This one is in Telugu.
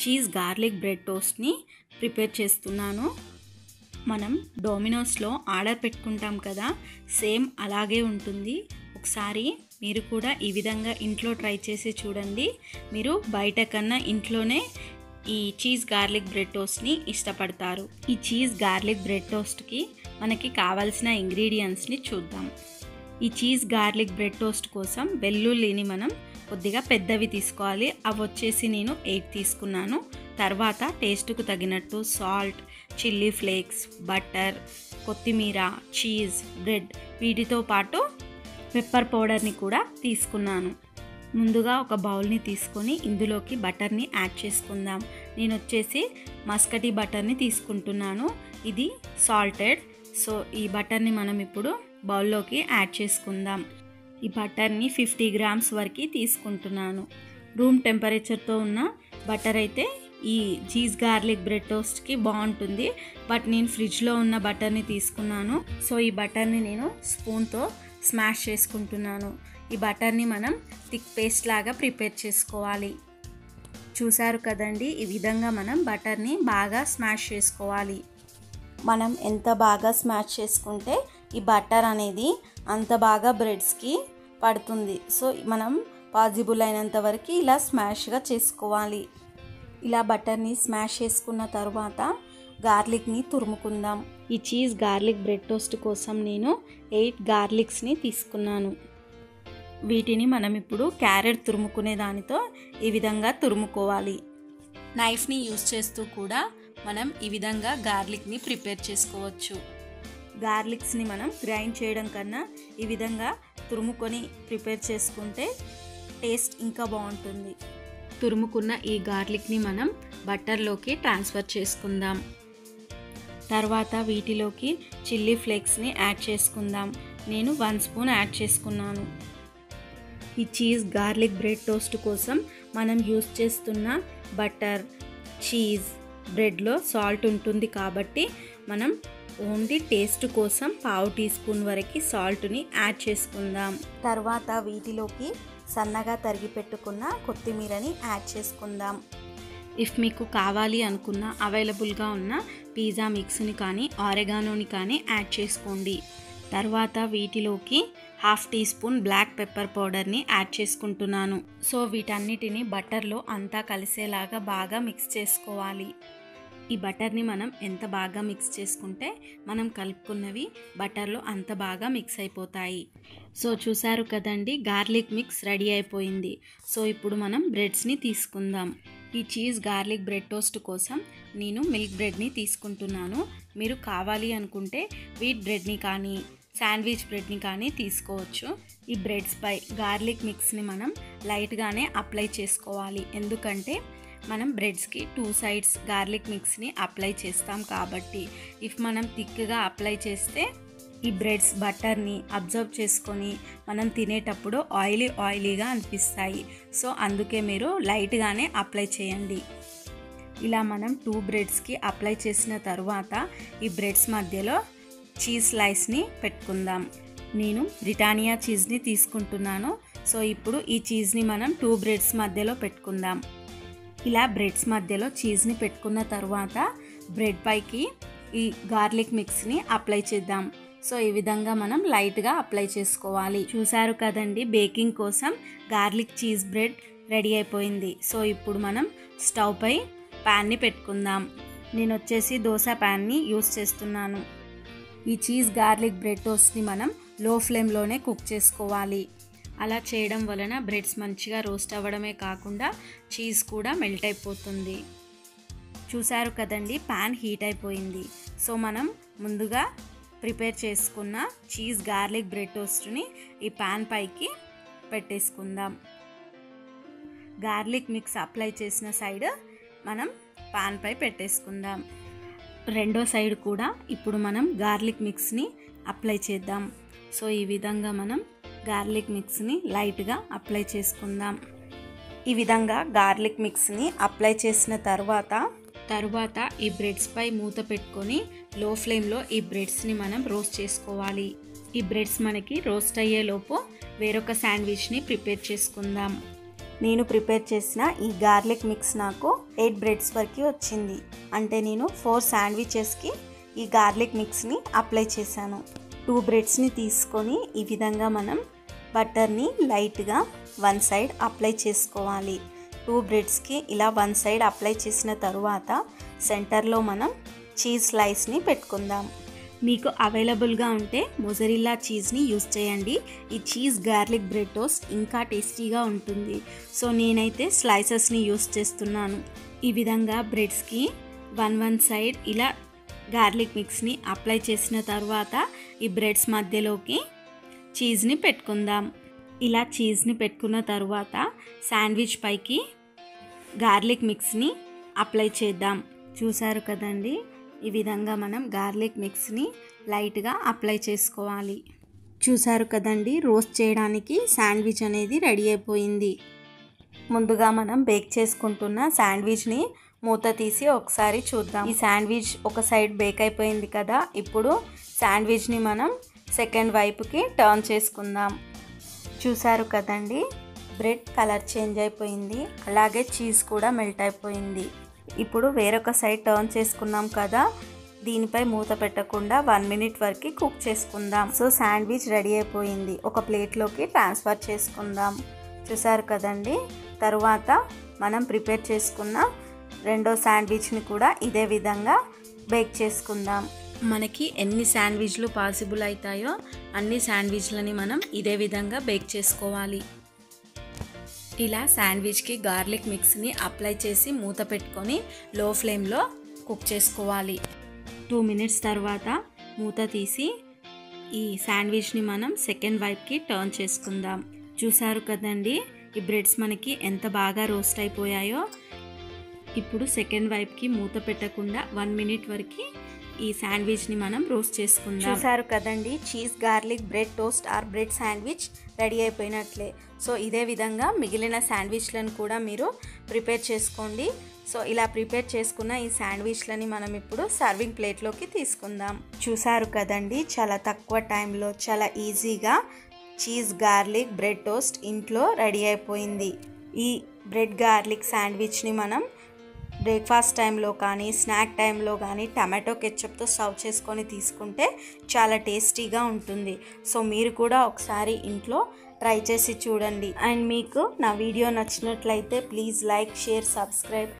చీజ్ గార్లిక్ బ్రెడ్ టోస్ట్ని ప్రిపేర్ చేస్తున్నాను. మనం డొమినోస్లో ఆర్డర్ పెట్టుకుంటాం కదా, సేమ్ అలాగే ఉంటుంది. ఒకసారి మీరు కూడా ఈ విధంగా ఇంట్లో ట్రై చేసి చూడండి. మీరు బయట కన్నా ఇంట్లోనే ఈ చీజ్ గార్లిక్ బ్రెడ్ టోస్ట్ని ఇష్టపడతారు. ఈ చీజ్ గార్లిక్ బ్రెడ్ టోస్ట్కి మనకి కావాల్సిన ఇంగ్రీడియంట్స్ని చూద్దాం. ఈ చీజ్ గార్లిక్ బ్రెడ్ టోస్ట్ కోసం వెల్లుల్లిని మనం కొద్దిగా పెద్దవి తీసుకోవాలి. అవి వచ్చేసి నేను 8 తీసుకున్నాను. తర్వాత టేస్ట్కు తగినట్టు సాల్ట్, చిల్లీ ఫ్లేక్స్, బటర్, కొత్తిమీర, చీజ్, బ్రెడ్, వీటితో పాటు పెప్పర్ పౌడర్ని కూడా తీసుకున్నాను. ముందుగా ఒక బౌల్ని తీసుకొని ఇందులోకి బటర్ని యాడ్ చేసుకుందాం. నేను వచ్చేసి మస్కటీ బటర్ని తీసుకుంటున్నాను. ఇది సాల్టెడ్. సో ఈ బటర్ని మనం ఇప్పుడు బౌల్లోకి యాడ్ చేసుకుందాం. ఈ బటర్ని 50 గ్రామ్స్ వరకు తీసుకుంటున్నాను. రూమ్ టెంపరేచర్తో ఉన్న బటర్ అయితే ఈ చీజ్ గార్లిక్ బ్రెడ్ టోస్ట్కి బాగుంటుంది. బట్ నేను ఫ్రిడ్జ్లో ఉన్న బటర్ని తీసుకున్నాను. సో ఈ బటర్ని నేను స్పూన్తో స్మాష్ చేసుకుంటున్నాను. ఈ బటర్ని మనం థిక్ పేస్ట్ లాగా ప్రిపేర్ చేసుకోవాలి. చూసారు కదండి, ఈ విధంగా మనం బటర్ని బాగా స్మాష్ చేసుకోవాలి. మనం ఎంత బాగా స్మాష్ చేసుకుంటే ఈ బటర్ అనేది అంత బాగా బ్రెడ్స్కి పడుతుంది. సో మనం పాసిబుల్ అయినంత వరకు ఇలా స్మాష్గా చేసుకోవాలి. ఇలా బటర్ని స్మాష్ చేసుకున్న తర్వాత గార్లిక్ని తురుముకుందాం. ఈ చీజ్ గార్లిక్ బ్రెడ్ టోస్ట్ కోసం నేను 8 గార్లిక్స్ని తీసుకున్నాను. వీటిని మనం ఇప్పుడు క్యారెట్ తురుముకునే దానితో ఈ విధంగా తురుముకోవాలి. నైఫ్ని యూస్ చేస్తూ కూడా మనం ఈ విధంగా గార్లిక్ని ప్రిపేర్ చేసుకోవచ్చు. గార్లిక్స్ని మనం గ్రైండ్ చేయడం కన్నా ఈ విధంగా తురుముకొని ప్రిపేర్ చేసుకుంటే టేస్ట్ ఇంకా బాగుంటుంది. తురుముకున్న ఈ గార్లిక్ని మనం బటర్లోకి ట్రాన్స్ఫర్ చేసుకుందాం. తర్వాత వీటిలోకి చిల్లీ ఫ్లేక్స్ని యాడ్ చేసుకుందాం. నేను 1 స్పూన్ యాడ్ చేసుకున్నాను. ఈ చీజ్ గార్లిక్ బ్రెడ్ టోస్ట్ కోసం మనం యూస్ చేస్తున్న బటర్, చీజ్, బ్రెడ్లో సాల్ట్ ఉంటుంది కాబట్టి మనం ఓన్లీ టేస్ట్ కోసం 1/2 టీ స్పూన్ వరకు సాల్ట్ని యాడ్ చేసుకుందాం. తర్వాత వీటిలోకి సన్నగా తరిగి పెట్టుకున్న కొత్తిమీరని యాడ్ చేసుకుందాం. ఇఫ్ మీకు కావాలి అనుకున్న అవైలబుల్గా ఉన్న పిజ్జా మిక్స్ని కానీ ఆరెగానోని కానీ యాడ్ చేసుకోండి. తర్వాత వీటిలోకి 1/2 టీ స్పూన్ బ్లాక్ పెప్పర్ పౌడర్ని యాడ్ చేసుకుంటున్నాను. సో వీటన్నిటిని బటర్లో అంతా కలిసేలాగా బాగా మిక్స్ చేసుకోవాలి. ఈ బటర్ని మనం ఎంత బాగా మిక్స్ చేసుకుంటే మనం కలుపుకున్నవి బటర్లో అంత బాగా మిక్స్ అయిపోతాయి. సో చూసారు కదండి, గార్లిక్ మిక్స్ రెడీ అయిపోయింది. సో ఇప్పుడు మనం బ్రెడ్స్ని తీసుకుందాం. ఈ చీజ్ గార్లిక్ బ్రెడ్ టోస్ట్ కోసం నేను మిల్క్ బ్రెడ్ని తీసుకుంటున్నాను. మీరు కావాలి అనుకుంటే వీట్ బ్రెడ్ని కానీ శాండ్విచ్ బ్రెడ్ని కానీ తీసుకోవచ్చు. ఈ బ్రెడ్స్పై గార్లిక్ మిక్స్ని మనం లైట్గానే అప్లై చేసుకోవాలి. ఎందుకంటే మనం బ్రెడ్స్కి 2 సైడ్స్ గార్లిక్ మిక్స్ని అప్లై చేస్తాం కాబట్టి. ఇఫ్ మనం థిక్గా అప్లై చేస్తే ఈ బ్రెడ్స్ బటర్ని అబ్జర్వ్ చేసుకొని మనం తినేటప్పుడు ఆయిలీగా అనిపిస్తాయి. సో అందుకే మీరు లైట్గానే అప్లై చేయండి. ఇలా మనం 2 బ్రెడ్స్కి అప్లై చేసిన తర్వాత ఈ బ్రెడ్స్ మధ్యలో చీజ్ స్లైస్ని పెట్టుకుందాం. నేను బ్రిటానియా చీజ్ని తీసుకుంటున్నాను. సో ఇప్పుడు ఈ చీజ్ని మనం 2 బ్రెడ్స్ మధ్యలో పెట్టుకుందాం. ఇలా బ్రెడ్స్ మధ్యలో చీజ్ని పెట్టుకున్న తర్వాత బ్రెడ్ పైకి ఈ గార్లిక్ మిక్స్ని అప్లై చేద్దాం. సో ఈ విధంగా మనం లైట్గా అప్లై చేసుకోవాలి. చూసారు కదండి, బేకింగ్ కోసం గార్లిక్ చీజ్ బ్రెడ్ రెడీ అయిపోయింది. సో ఇప్పుడు మనం స్టవ్ పై ప్యాన్ని పెట్టుకుందాం. నేను వచ్చేసి దోశ ప్యాన్ని యూస్ చేస్తున్నాను. ఈ చీజ్ గార్లిక్ బ్రెడ్ టోస్ట్ని మనం లో ఫ్లేమ్లోనే కుక్ చేసుకోవాలి. అలా చేయడం వలన బ్రెడ్స్ మంచిగా రోస్ట్ అవ్వడమే కాకుండా చీజ్ కూడా మెల్ట్ అయిపోతుంది. చూసారు కదండి, ప్యాన్ హీట్ అయిపోయింది. సో మనం ముందుగా ప్రిపేర్ చేసుకున్న చీజ్ గార్లిక్ బ్రెడ్ టోస్ట్ని ఈ ప్యాన్ పైకి పెట్టేసుకుందాం. గార్లిక్ మిక్స్ అప్లై చేసిన సైడ్ మనం ప్యాన్ పై పెట్టేసుకుందాం. రెండో సైడ్ కూడా ఇప్పుడు మనం గార్లిక్ మిక్స్ని అప్లై చేద్దాం. సో ఈ విధంగా మనం గార్లిక్ మిక్స్ని లైట్గా అప్లై చేసుకుందాం. ఈ విధంగా గార్లిక్ మిక్స్ని అప్లై చేసిన తర్వాత ఈ బ్రెడ్స్పై మూత పెట్టుకొని లో ఫ్లేమ్లో ఈ బ్రెడ్స్ని మనం రోస్ట్ చేసుకోవాలి. ఈ బ్రెడ్స్ మనకి రోస్ట్ అయ్యేలోపు వేరొక శాండ్విచ్ని ప్రిపేర్ చేసుకుందాం. నేను ప్రిపేర్ చేసిన ఈ గార్లిక్ మిక్స్ నాకు 8 బ్రెడ్స్ వరకు వచ్చింది. అంటే నేను 4 శాండ్విచెస్కి ఈ గార్లిక్ మిక్స్ని అప్లై చేశాను. 2 బ్రెడ్స్ని తీసుకొని ఈ విధంగా మనం బటర్ని లైట్గా వన్ సైడ్ అప్లై చేసుకోవాలి. 2 బ్రెడ్స్కి ఇలా వన్ సైడ్ అప్లై చేసిన తరువాత సెంటర్లో మనం చీజ్ స్లైస్ని పెట్టుకుందాం. మీకు అవైలబుల్గా ఉంటే మొజరెల్లా చీజ్ని యూస్ చేయండి. ఈ చీజ్ గార్లిక్ బ్రెడ్ టోస్ట్ ఇంకా టేస్టీగా ఉంటుంది. సో నేనైతే స్లైసెస్ని యూస్ చేస్తున్నాను. ఈ విధంగా బ్రెడ్స్కి వన్ సైడ్ ఇలా గార్లిక్ మిక్స్ని అప్లై చేసిన తర్వాత ఈ బ్రెడ్స్ మధ్యలోకి చీజ్ని పెట్టుకుందాం. ఇలా చీజ్ని పెట్టుకున్న తర్వాత శాండ్విచ్ పైకి గార్లిక్ మిక్స్ని అప్లై చేద్దాం. చూసారు కదండి, ఈ విధంగా మనం గార్లిక్ మిక్స్ని లైట్గా అప్లై చేసుకోవాలి. చూసారు కదండి, రోస్ట్ చేయడానికి శాండ్విచ్ అనేది రెడీ అయిపోయింది. ముందుగా మనం బేక్ చేసుకుంటున్న శాండ్విచ్ని మూత తీసి ఒకసారి చూద్దాం. ఈ శాండ్విచ్ ఒక సైడ్ బేక్ అయిపోయింది కదా, ఇప్పుడు శాండ్విచ్ని మనం సెకండ్ వైపుకి టర్న్ చేసుకుందాం. చూసారు కదండి, బ్రెడ్ కలర్ చేంజ్ అయిపోయింది, అలాగే చీజ్ కూడా మెల్ట్ అయిపోయింది. ఇప్పుడు వేరొక సైడ్ టర్న్ చేసుకున్నాం కదా, దీనిపై మూత పెట్టకుండా 1 మినిట్ వరకు కుక్ చేసుకుందాం. సో శాండ్విచ్ రెడీ అయిపోయింది. ఒక ప్లేట్లోకి ట్రాన్స్ఫర్ చేసుకుందాం. చూసారు కదండి, తరువాత మనం ప్రిపేర్ చేసుకున్న రెండో శాండ్విచ్ని కూడా ఇదే విధంగా బేక్ చేసుకుందాం. మనకి ఎన్ని శాండ్విచ్లు పాసిబుల్ అవుతాయో అన్ని శాండ్విచ్లని మనం ఇదే విధంగా బేక్ చేసుకోవాలి. ఇలా శాండ్విచ్కి గార్లిక్ మిక్స్ని అప్లై చేసి మూత పెట్టుకొని లో ఫ్లేమ్లో కుక్ చేసుకోవాలి. 2 మినిట్స్ తర్వాత మూత తీసి ఈ శాండ్విచ్ని మనం సెకండ్ వైపుకి టర్న్ చేసుకుందాం. చూసారు కదండి, ఈ బ్రెడ్స్ మనకి ఎంత బాగా రోస్ట్ అయిపోయాయో. ఇప్పుడు సెకండ్ వైపుకి మూత పెట్టకుండా 1 మినిట్ వరకు ఈ శాండ్విచ్ని మనం రోస్ట్ చేసుకుందాం. చూసారు కదండి, cheese garlic bread toast or bread sandwich ready అయిపోయినట్లే. సో ఇదే విధంగా మిగిలిన శాండ్విచ్లను కూడా మీరు ప్రిపేర్ చేసుకోండి. సో ఇలా ప్రిపేర్ చేసుకున్న ఈ శాండ్విచ్లని మనం ఇప్పుడు సర్వింగ్ ప్లేట్లోకి తీసుకుందాం. చూసారు కదండి, చాలా తక్కువ టైంలో చాలా ఈజీగా చీజ్ గార్లిక్ బ్రెడ్ టోస్ట్ ఇంట్లో రెడీ అయిపోయింది. ఈ బ్రెడ్ గార్లిక్ శాండ్విచ్ని మనం బ్రేక్ఫాస్ట్ టైంలో కానీ స్నాక్ టైంలో కానీ టమాటో కెచప్తో సర్వ్ చేసుకొని తీసుకుంటే చాలా టేస్టీగా ఉంటుంది. సో మీరు కూడా ఒకసారి ఇంట్లో ట్రై చేసి చూడండి. అండ్ మీకు నా వీడియో నచ్చినట్లయితే ప్లీజ్ లైక్, షేర్, సబ్స్క్రైబ్